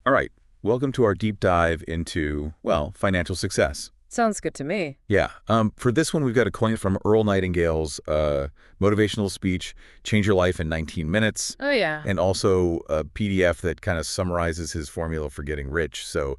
All right, welcome to our deep dive into, well, financial success. Sounds good to me. Yeah, for this one, we've got a quote from Earl Nightingale's motivational speech, Change Your Life in 19 Minutes, Oh, yeah. and also a PDF that kind of summarizes his formula for getting rich. So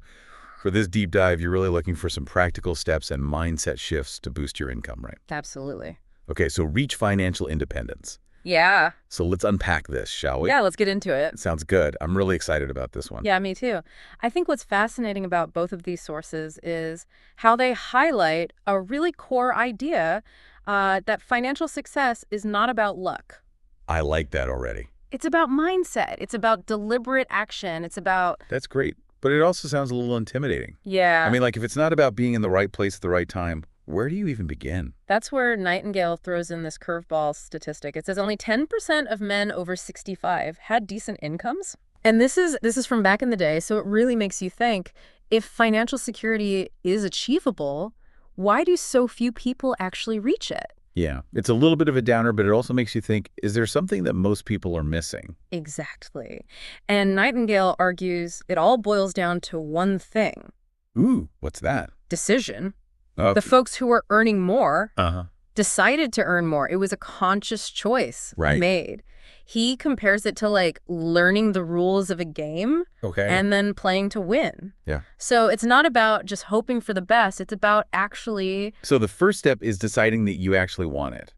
for this deep dive, you're really looking for some practical steps and mindset shifts to boost your income, right? Absolutely. Okay, so reach financial independence. Yeah. So let's unpack this, shall we? Yeah, let's get into it. Sounds good. I'm really excited about this one. Yeah, me too. I think what's fascinating about both of these sources is how they highlight a really core idea that financial success is not about luck. I like that already. It's about mindset. It's about deliberate action. It's about... That's great. But it also sounds a little intimidating. Yeah. I mean, like, if it's not about being in the right place at the right time, where do you even begin? That's where Nightingale throws in this curveball statistic. It says only 10% of men over 65 had decent incomes. And this is from back in the day, so it really makes you think, if financial security is achievable, why do so few people actually reach it? Yeah, it's a little bit of a downer, but it also makes you think, is there something that most people are missing? Exactly. And Nightingale argues it all boils down to one thing. Ooh, what's that? Decision. Oh, The folks who were earning more uh-huh. decided to earn more. It was a conscious choice Right. made. He compares it to like learning the rules of a game Okay. and then playing to win. Yeah. So it's not about just hoping for the best. It's about actually, So the first step is deciding that you actually want it.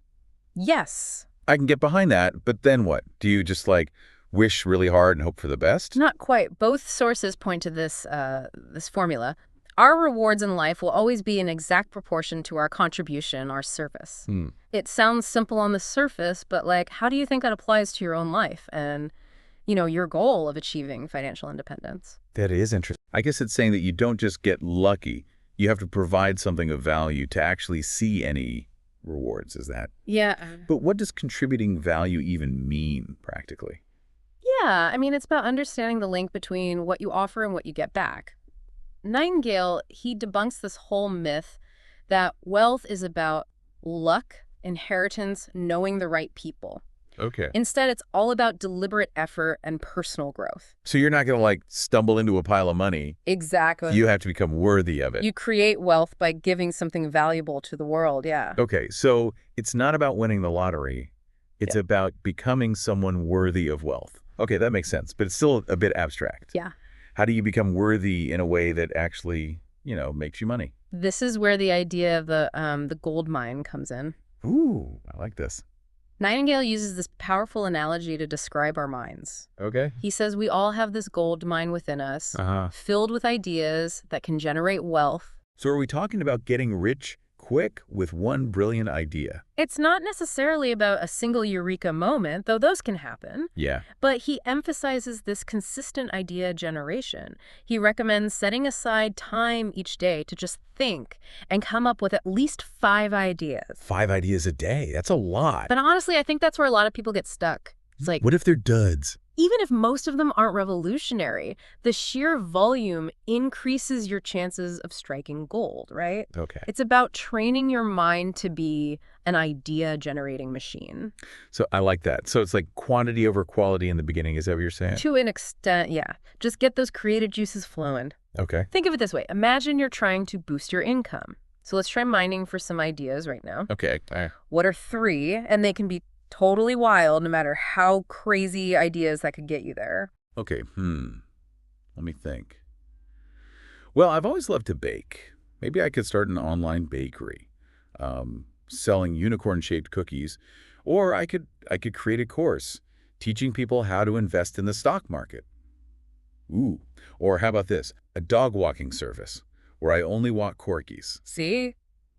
yes, I can get behind that, but then what? Do you just, like, wish really hard and hope for the best? not quite. Both sources point to this formula. Our rewards in life will always be in exact proportion to our contribution, our service. It sounds simple on the surface, but like, how do you think that applies to your own life and, your goal of achieving financial independence? That is interesting. I guess it's saying that you don't just get lucky. You have to provide something of value to actually see any rewards, is that? Yeah. But what does contributing value even mean, practically? Yeah, I mean, it's about understanding the link between what you offer and what you get back. Nightingale, he debunks this whole myth that wealth is about luck, inheritance, knowing the right people. Okay. Instead, it's all about deliberate effort and personal growth. So you're not going to, like, stumble into a pile of money. Exactly. You have to become worthy of it. You create wealth by giving something valuable to the world, yeah. Okay, so it's not about winning the lottery. It's about becoming someone worthy of wealth. Okay, that makes sense, but it's still a bit abstract. Yeah. How do you become worthy in a way that actually, makes you money? This is where the idea of the gold mine comes in. Ooh, I like this. Nightingale uses this powerful analogy to describe our minds. Okay. He says we all have this gold mine within us, Uh-huh. filled with ideas that can generate wealth. So are we talking about getting rich quick with one brilliant idea? It's not necessarily about a single eureka moment, though those can happen, Yeah. but he emphasizes this consistent idea generation. He recommends setting aside time each day to just think and come up with at least 5 ideas. 5 ideas a day. That's a lot. But honestly, I think that's where a lot of people get stuck. It's like, What if they're duds? even if most of them aren't revolutionary, the sheer volume increases your chances of striking gold, right? Okay. It's about training your mind to be an idea-generating machine. So I like that. So it's like quantity over quality in the beginning. Is that what you're saying? To an extent, yeah. Just get those creative juices flowing. Okay. Think of it this way. Imagine you're trying to boost your income. So let's try mining for some ideas right now. Okay. What are 3? And they can be totally wild, no matter how crazy ideas that could get you there. Okay. Let me think. Well, I've always loved to bake. Maybe I could start an online bakery, selling unicorn-shaped cookies, or I could create a course teaching people how to invest in the stock market. Ooh. Or how about this? A dog walking service where I only walk corgis. See?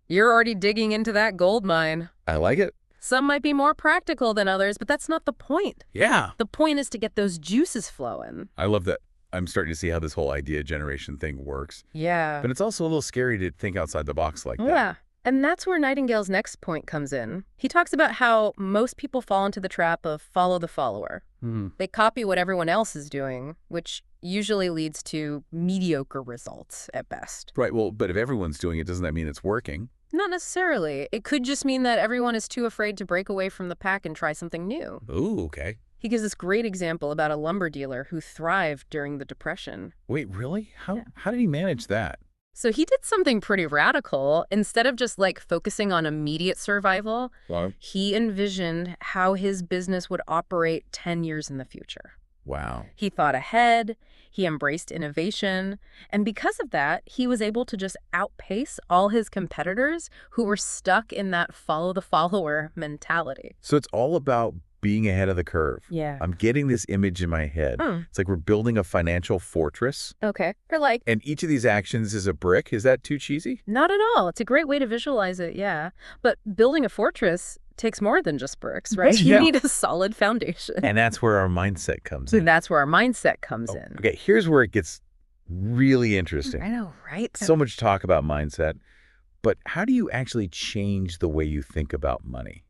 You're already digging into that gold mine. I like it. Some might be more practical than others, but that's not the point. Yeah. The point is to get those juices flowing. I love that. I'm starting to see how this whole idea generation thing works. Yeah. But it's also a little scary to think outside the box like that. Yeah. And that's where Nightingale's next point comes in. He talks about how most people fall into the trap of follow the follower. They copy what everyone else is doing, which usually leads to mediocre results at best. Right. Well, but if everyone's doing it, doesn't that mean it's working? Not necessarily. It could just mean that everyone is too afraid to break away from the pack and try something new. Ooh, okay. He gives this great example about a lumber dealer who thrived during the Depression. Wait, really? Yeah. How did he manage that? So he did something pretty radical. Instead of just like focusing on immediate survival, Wow. he envisioned how his business would operate 10 years in the future. Wow. He thought ahead, he embraced innovation, and because of that, he was able to just outpace all his competitors who were stuck in that follow the follower mentality. So it's all about being ahead of the curve. Yeah. I'm getting this image in my head. It's like we're building a financial fortress, Okay. Or like, and each of these actions is a brick. Is that too cheesy? not at all. It's a great way to visualize it, yeah. But building a fortress takes more than just bricks, right? You Yeah. need a solid foundation. And that's where our mindset comes So in. that's where our mindset comes in. Okay, here's where it gets really interesting. I know, right? So much talk about mindset, but how do you actually change the way you think about money,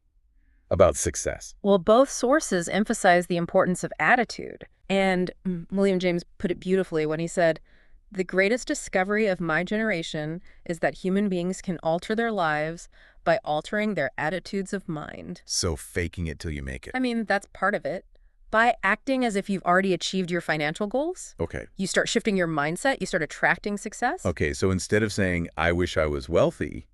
about success? Well, both sources emphasize the importance of attitude. And William James put it beautifully when he said, "The greatest discovery of my generation is that human beings can alter their lives by altering their attitudes of mind." So faking it till you make it. I mean, that's part of it. By acting as if you've already achieved your financial goals, Okay. you start shifting your mindset, you start attracting success. Okay, so instead of saying, I wish I was wealthy,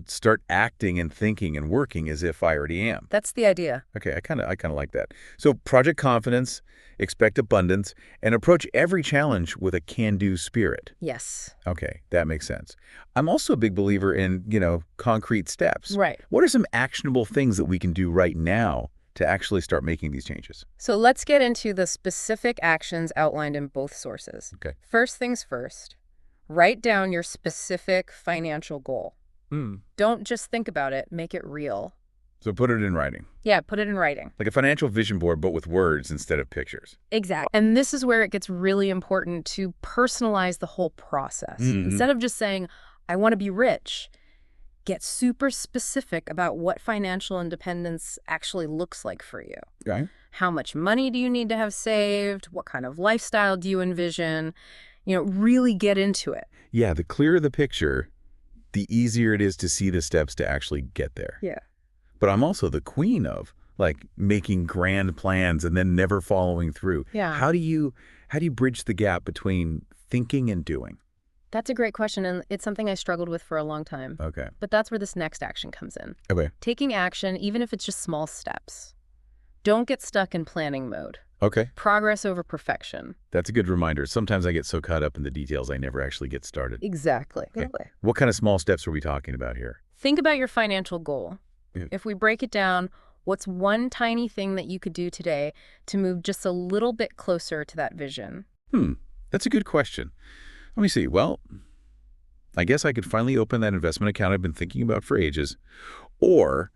start acting and thinking and working as if I already am. That's the idea. Okay, I kind of like that. So project confidence, expect abundance, and approach every challenge with a can-do spirit. Yes. Okay, that makes sense. I'm also a big believer in, concrete steps. Right. What are some actionable things that we can do right now to actually start making these changes? So let's get into the specific actions outlined in both sources. Okay. First things first, write down your specific financial goal. Don't just think about it, make it real. So put it in writing. Yeah, put it in writing. Like a financial vision board, but with words instead of pictures. Exactly. And this is where it gets really important to personalize the whole process. Instead of just saying, I want to be rich, get super specific about what financial independence actually looks like for you. Okay. How much money do you need to have saved? What kind of lifestyle do you envision? Really get into it. Yeah, the clearer the picture, the easier it is to see the steps to actually get there. Yeah. But I'm also the queen of making grand plans and then never following through. Yeah. How do you bridge the gap between thinking and doing? That's a great question, and it's something I struggled with for a long time. Okay. But that's where this next action comes in. Okay. Taking action, even if it's just small steps. Don't get stuck in planning mode. Okay. Progress over perfection. That's a good reminder. Sometimes I get so caught up in the details I never actually get started. Exactly. Okay. What kind of small steps are we talking about here? Think about your financial goal. Yeah. If we break it down, what's one tiny thing that you could do today to move just a little bit closer to that vision? That's a good question. Let me see. Well, I guess I could finally open that investment account I've been thinking about for ages. Or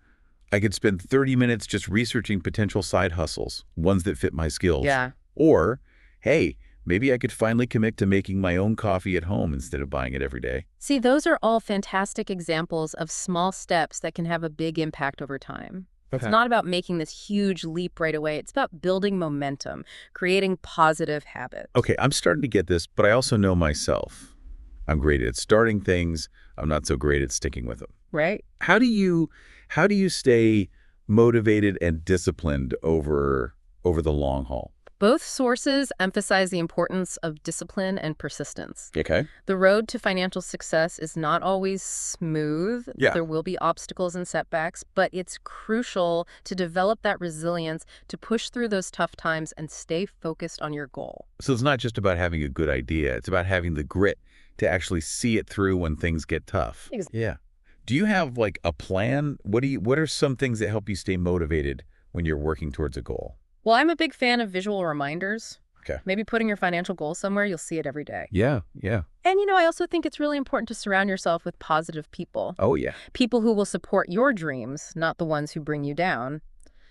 I could spend 30 minutes just researching potential side hustles, ones that fit my skills. Yeah. Or, hey, maybe I could finally commit to making my own coffee at home instead of buying it every day. See, those are all fantastic examples of small steps that can have a big impact over time. It's not about making this huge leap right away. It's about building momentum, creating positive habits. Okay, I'm starting to get this, but I also know myself. I'm great at starting things. I'm not so great at sticking with them. Right? How do you stay motivated and disciplined over the long haul? Both sources emphasize the importance of discipline and persistence. Okay. The road to financial success is not always smooth. Yeah. There will be obstacles and setbacks, but it's crucial to develop that resilience to push through those tough times and stay focused on your goal. So it's not just about having a good idea. It's about having the grit to actually see it through when things get tough. Exactly. Yeah. Do you have a plan? What are some things that help you stay motivated when you're working towards a goal? Well, I'm a big fan of visual reminders. Okay. Maybe putting your financial goal somewhere, you'll see it every day. Yeah. And, I also think it's really important to surround yourself with positive people. Oh, yeah. People who will support your dreams, not the ones who bring you down.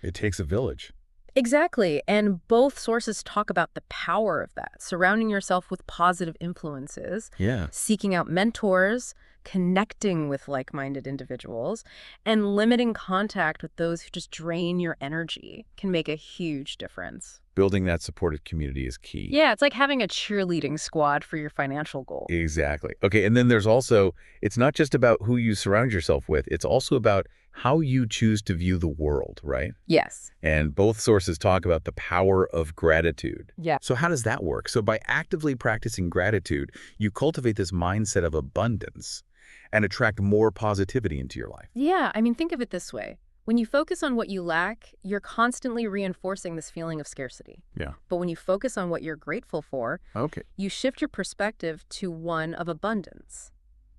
It takes a village. Exactly. And both sources talk about the power of that, surrounding yourself with positive influences, Yeah. seeking out mentors, connecting with like-minded individuals, and limiting contact with those who just drain your energy can make a huge difference. building that supportive community is key. Yeah, it's like having a cheerleading squad for your financial goal. Exactly. Okay, and then there's also, it's not just about who you surround yourself with, it's also about how you choose to view the world, right? Yes. And both sources talk about the power of gratitude. Yeah. So how does that work? So by actively practicing gratitude, you cultivate this mindset of abundance and attract more positivity into your life. Yeah, I mean, think of it this way. When you focus on what you lack, you're constantly reinforcing this feeling of scarcity. Yeah. But when you focus on what you're grateful for, Okay. you shift your perspective to one of abundance.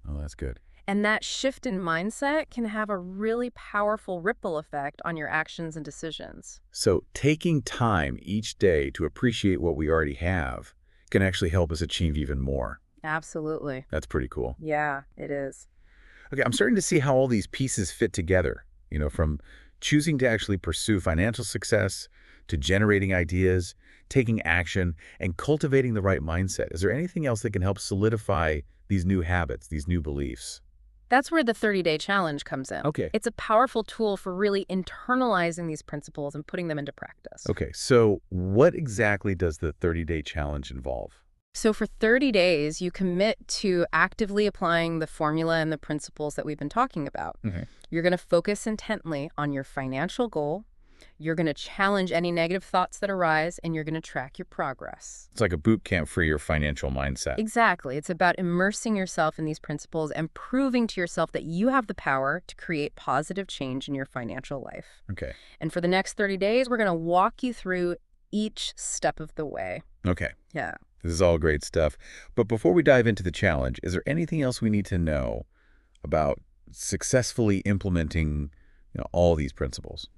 Oh, that's good. And that shift in mindset can have a really powerful ripple effect on your actions and decisions. So taking time each day to appreciate what we already have can actually help us achieve even more. Absolutely. That's pretty cool. Yeah, it is. Okay, I'm starting to see how all these pieces fit together, from choosing to actually pursue financial success to generating ideas, taking action, and cultivating the right mindset. Is there anything else that can help solidify these new habits, these new beliefs? That's where the 30-day challenge comes in. Okay. It's a powerful tool for really internalizing these principles and putting them into practice. Okay, so what exactly does the 30-day challenge involve? So for 30 days, you commit to actively applying the formula and the principles that we've been talking about. Okay. You're going to focus intently on your financial goal. You're going to challenge any negative thoughts that arise, and you're going to track your progress. It's like a boot camp for your financial mindset. Exactly. It's about immersing yourself in these principles and proving to yourself that you have the power to create positive change in your financial life. Okay. And for the next 30 days, we're going to walk you through each step of the way. Okay. Yeah. This is all great stuff. But before we dive into the challenge, is there anything else we need to know about successfully implementing all these principles?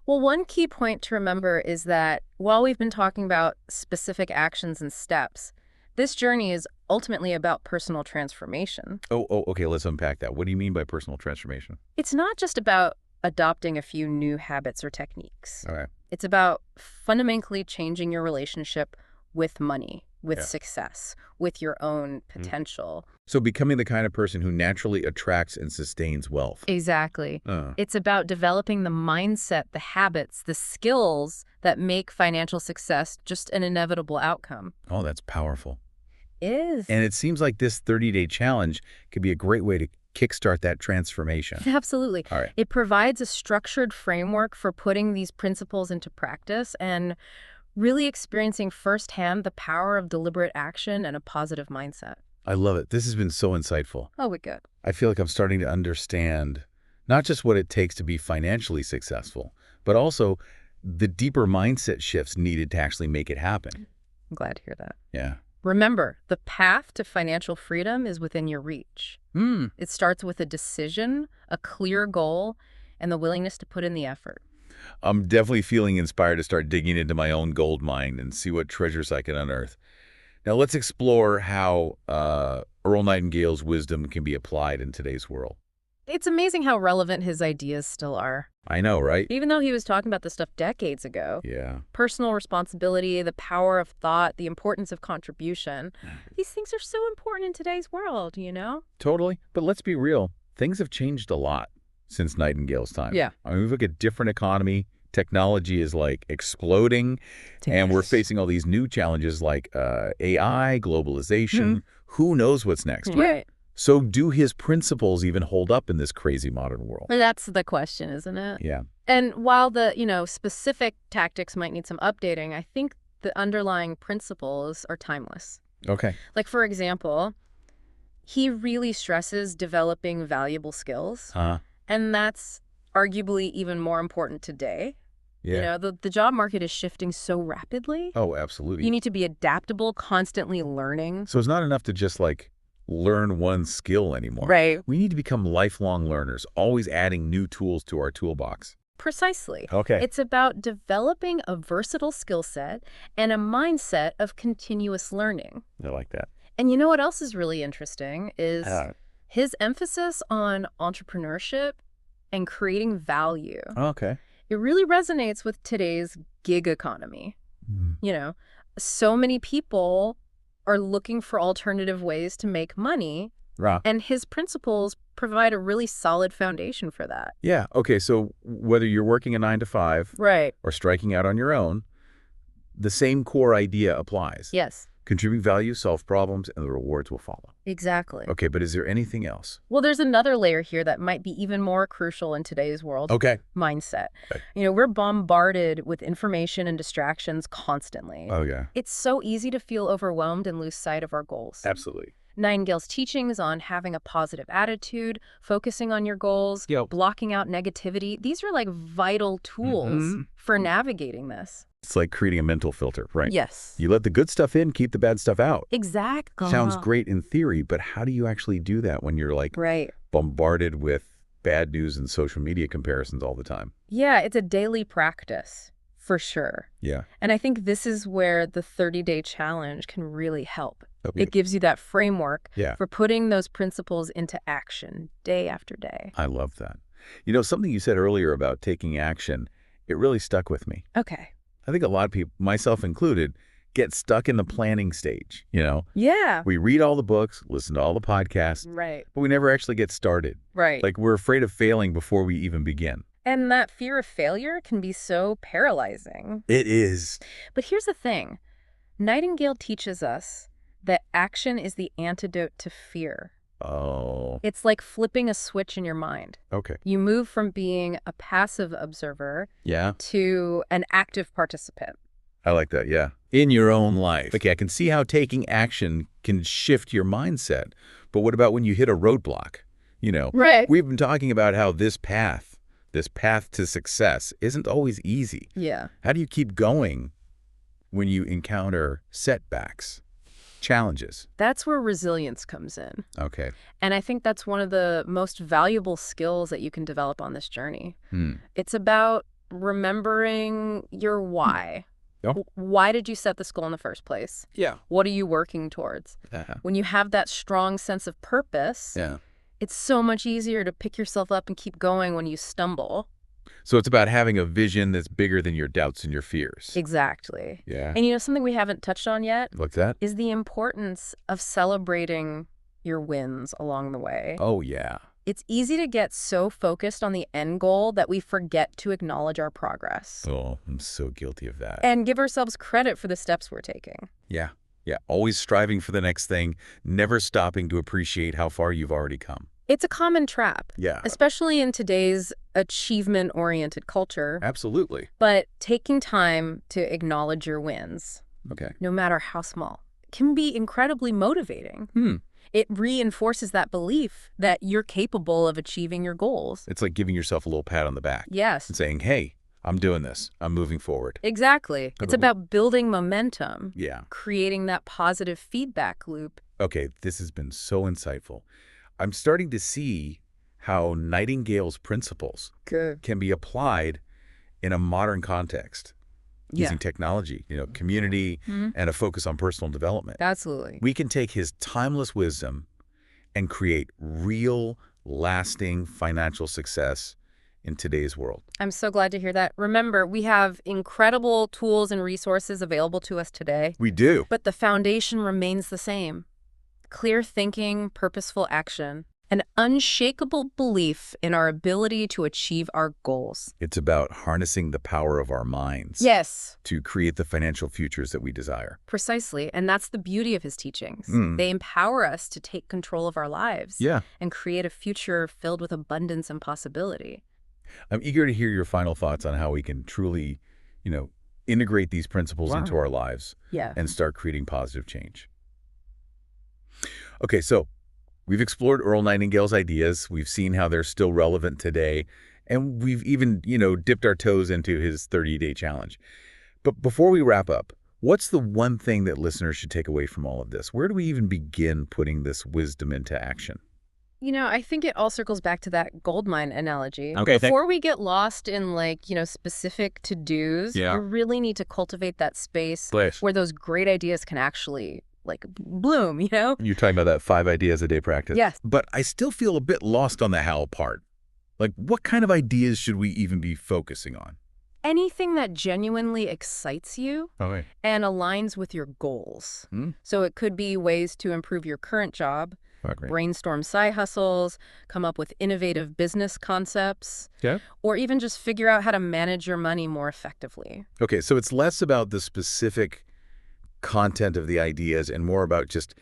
Well, one key point to remember is that while we've been talking about specific actions and steps, this journey is ultimately about personal transformation. Okay, let's unpack that. What do you mean by personal transformation? It's not just about adopting a few new habits or techniques. Okay. It's about fundamentally changing your relationship with money, with success, with your own potential. So becoming the kind of person who naturally attracts and sustains wealth. Exactly. It's about developing the mindset, the habits, the skills that make financial success just an inevitable outcome. Oh, that's powerful. It is. And it seems like this 30-day challenge could be a great way to kickstart that transformation. Absolutely. All right. It provides a structured framework for putting these principles into practice and really experiencing firsthand the power of deliberate action and a positive mindset. I love it. This has been so insightful. Oh, we're good. I feel like I'm starting to understand not just what it takes to be financially successful, but also the deeper mindset shifts needed to actually make it happen. I'm glad to hear that. Yeah. Remember, the path to financial freedom is within your reach. It starts with a decision, a clear goal, and the willingness to put in the effort. I'm definitely feeling inspired to start digging into my own gold mine and see what treasures I can unearth. Now let's explore how Earl Nightingale's wisdom can be applied in today's world. It's amazing how relevant his ideas still are. I know, right? Even though he was talking about this stuff decades ago. Yeah. Personal responsibility, the power of thought, the importance of contribution. These things are so important in today's world, Totally. But let's be real. Things have changed a lot since Nightingale's time. Yeah. I mean, we look at different economy. Technology is like exploding, and we're facing all these new challenges like AI, globalization. Who knows what's next? Right. So do his principles even hold up in this crazy modern world? Well, that's the question, isn't it? Yeah. And while the, specific tactics might need some updating, I think the underlying principles are timeless. Okay. Like, for example, he really stresses developing valuable skills. And that's arguably even more important today. Yeah. The job market is shifting so rapidly. Oh, absolutely. You need to be adaptable, constantly learning. So it's not enough to just learn one skill anymore. Right. We need to become lifelong learners, always adding new tools to our toolbox. Precisely. Okay. It's about developing a versatile skill set and a mindset of continuous learning. I like that. And you know what else is really interesting is his emphasis on entrepreneurship and creating value. Okay. It really resonates with today's gig economy. So many people are looking for alternative ways to make money, and his principles provide a really solid foundation for that. Yeah. Okay. So whether you're working a 9 to 5 Right. or striking out on your own, the same core idea applies. Yes, Contribute value, solve problems, and the rewards will follow. exactly. Okay, but is there anything else? Well, there's another layer here that might be even more crucial in today's world. Okay. Mindset. Right. We're bombarded with information and distractions constantly. Oh, yeah. It's so easy to feel overwhelmed and lose sight of our goals. Absolutely. Nightingale's teachings on having a positive attitude, focusing on your goals, Yep. blocking out negativity, these are like vital tools for navigating this. It's like creating a mental filter, right? Yes. You let the good stuff in, keep the bad stuff out. Exactly. Sounds great in theory, but how do you actually do that when you're like Right. bombarded with bad news and social media comparisons all the time? Yeah, it's a daily practice, for sure. Yeah. And I think this is where the 30-day challenge can really help. Okay. It gives you that framework Yeah. for putting those principles into action day after day. I love that. Something you said earlier about taking action, it really stuck with me. Okay. I think a lot of people, myself included, get stuck in the planning stage, Yeah. We read all the books, listen to all the podcasts, Right. but we never actually get started. Right. Like we're afraid of failing before we even begin. And that fear of failure can be so paralyzing. It is. But here's the thing. Nightingale teaches us that action is the antidote to fear. Oh, It's like flipping a switch in your mind. okay. You move from being a passive observer Yeah, to an active participant. I like that, yeah. In your own life. Okay, I can see how taking action can shift your mindset, but what about when you hit a roadblock? Right. We've been talking about how this path to success isn't always easy. Yeah. How do you keep going when you encounter setbacks, challenges? That's where resilience comes in. Okay. And I think that's one of the most valuable skills that you can develop on this journey. It's about remembering your why. Oh. Why did you set this goal in the first place? Yeah. What are you working towards? When you have that strong sense of purpose, Yeah. it's so much easier to pick yourself up and keep going when you stumble. So it's about having a vision that's bigger than your doubts and your fears. Exactly. Yeah. And something we haven't touched on yet What's that? is the importance of celebrating your wins along the way. Oh, yeah. It's easy to get so focused on the end goal that we forget to acknowledge our progress Oh, I'm so guilty of that. and give ourselves credit for the steps we're taking. Yeah. Yeah. Always striving for the next thing, never stopping to appreciate how far you've already come. It's a common trap, Yeah. especially in today's achievement-oriented culture. Absolutely. But taking time to acknowledge your wins, Okay. no matter how small, can be incredibly motivating. It reinforces that belief that you're capable of achieving your goals. It's like giving yourself a little pat on the back Yes, and saying, hey, I'm doing this. I'm moving forward. exactly. It's about building momentum, Yeah. creating that positive feedback loop. Okay. This has been so insightful. I'm starting to see how Nightingale's principles can be applied in a modern context using technology, community, and a focus on personal development. Absolutely. We can take his timeless wisdom and create real, lasting financial success in today's world. I'm so glad to hear that. Remember, we have incredible tools and resources available to us today, We do. but the foundation remains the same. Clear thinking, purposeful action, an unshakable belief in our ability to achieve our goals. It's about harnessing the power of our minds Yes, to create the financial futures that we desire. precisely. And that's the beauty of his teachings. They empower us to take control of our lives Yeah. and create a future filled with abundance and possibility. I'm eager to hear your final thoughts on how we can truly, integrate these principles into our lives Yeah. and start creating positive change. Okay, so we've explored Earl Nightingale's ideas. We've seen how they're still relevant today. And we've even, dipped our toes into his 30-day challenge. But before we wrap up, what's the one thing that listeners should take away from all of this? Where do we even begin putting this wisdom into action? I think it all circles back to that goldmine analogy. Okay, Before we get lost in specific to-dos, Yeah. we really need to cultivate that space Place. where those great ideas can actually bloom, You're talking about that 5 ideas a day practice. Yes. But I still feel a bit lost on the how part. What kind of ideas should we even be focusing on? Anything that genuinely excites you Okay. and aligns with your goals. So it could be ways to improve your current job, Okay. brainstorm side hustles, come up with innovative business concepts, Yeah. or even just figure out how to manage your money more effectively. Okay, so it's less about the specific content of the ideas and more about just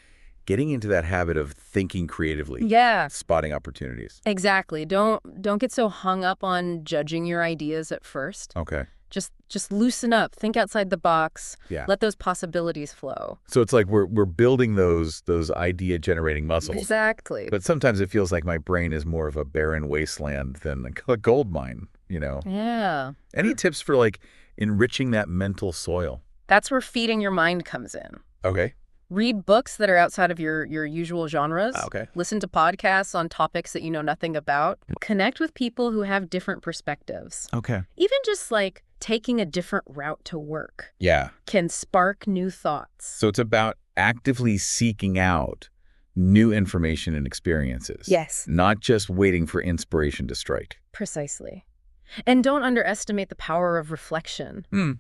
getting into that habit of thinking creatively, Yeah, spotting opportunities. exactly. Don't get so hung up on judging your ideas at first. Okay. Just loosen up, think outside the box, Yeah. let those possibilities flow. So it's like we're building those idea generating muscles. Exactly. But sometimes it feels like my brain is more of a barren wasteland than a gold mine, you know. Yeah. Any tips for like enriching that mental soil? That's where feeding your mind comes in. Okay. Read books that are outside of your usual genres. Okay. Listen to podcasts on topics that you know nothing about. Connect with people who have different perspectives. Okay. Even just like taking a different route to work Yeah. can spark new thoughts. So it's about actively seeking out new information and experiences. Yes. Not just waiting for inspiration to strike. Precisely. And don't underestimate the power of reflection. Hmm.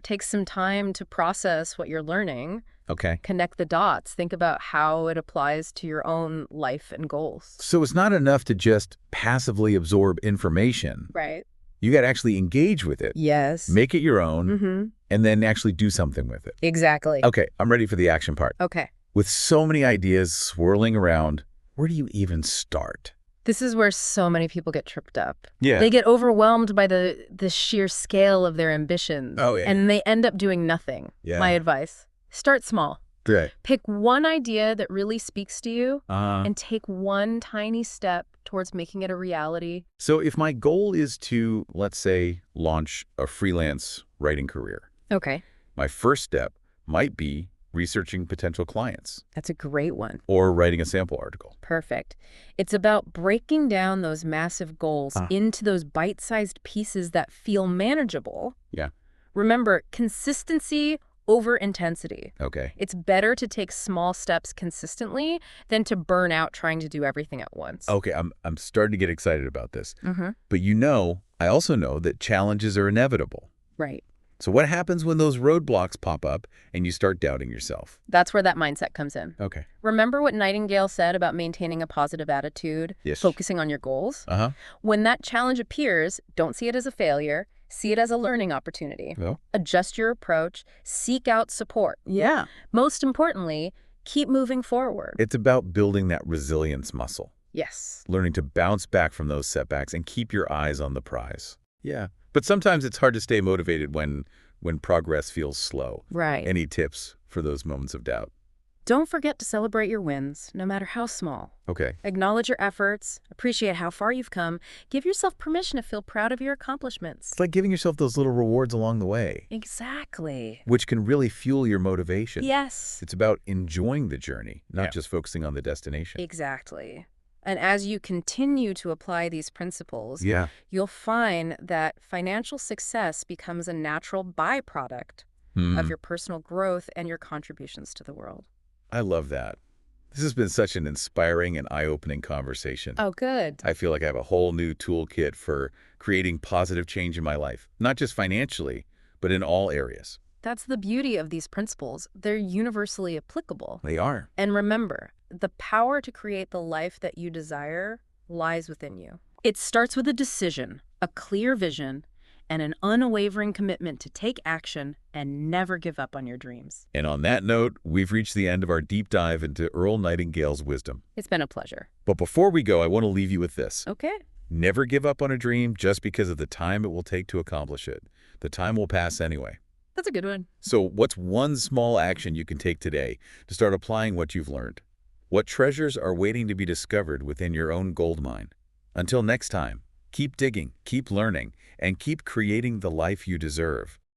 Take some time to process what you're learning, Okay. connect the dots, think about how it applies to your own life and goals. So it's not enough to just passively absorb information. Right. You got to actually engage with it, Yes. make it your own, Mm-hmm. and then actually do something with it. Exactly. Okay, I'm ready for the action part. Okay. With so many ideas swirling around, where do you even start? This is where so many people get tripped up. Yeah. They get overwhelmed by the sheer scale of their ambitions. Oh, yeah. And they end up doing nothing. Yeah. My advice, start small. Right. Pick one idea that really speaks to you Uh, and take one tiny step towards making it a reality. so if my goal is to, let's say, launch a freelance writing career, Okay. my first step might be researching potential clients That's a great one. or writing a sample article. Perfect. It's about breaking down those massive goals into those bite-sized pieces that feel manageable. Yeah. Remember, consistency over intensity. Okay. It's better to take small steps consistently than to burn out trying to do everything at once. Okay, I'm starting to get excited about this. Mm-hmm. But I also know that challenges are inevitable. Right. So what happens when those roadblocks pop up and you start doubting yourself? That's where that mindset comes in. Okay. Remember what Nightingale said about maintaining a positive attitude, Yes. focusing on your goals? Uh-huh. When that challenge appears, don't see it as a failure. See it as a learning opportunity. Well, Adjust your approach. Seek out support. yeah. Most importantly, keep moving forward. It's about building that resilience muscle, Yes. learning to bounce back from those setbacks and keep your eyes on the prize. Yeah. But sometimes it's hard to stay motivated when progress feels slow. Right. Any tips for those moments of doubt? Don't forget to celebrate your wins, no matter how small. Okay. Acknowledge your efforts, appreciate how far you've come, give yourself permission to feel proud of your accomplishments. It's like giving yourself those little rewards along the way, Exactly. which can really fuel your motivation. Yes. It's about enjoying the journey, not Yeah. just focusing on the destination. Exactly. And as you continue to apply these principles, Yeah. you'll find that financial success becomes a natural byproduct of your personal growth and your contributions to the world. I love that. This has been such an inspiring and eye-opening conversation. Oh, good. I feel like I have a whole new toolkit for creating positive change in my life, not just financially, but in all areas. That's the beauty of these principles. They're universally applicable. They are. And remember, the power to create the life that you desire lies within you. It starts with a decision, a clear vision, and an unwavering commitment to take action and never give up on your dreams. And on that note, we've reached the end of our deep dive into Earl Nightingale's wisdom. It's been a pleasure. But before we go, I want to leave you with this. Okay. Never give up on a dream just because of the time it will take to accomplish it. The time will pass anyway. That's a good one. So what's one small action you can take today to start applying what you've learned? What treasures are waiting to be discovered within your own gold mine? Until next time, keep digging, keep learning, and keep creating the life you deserve.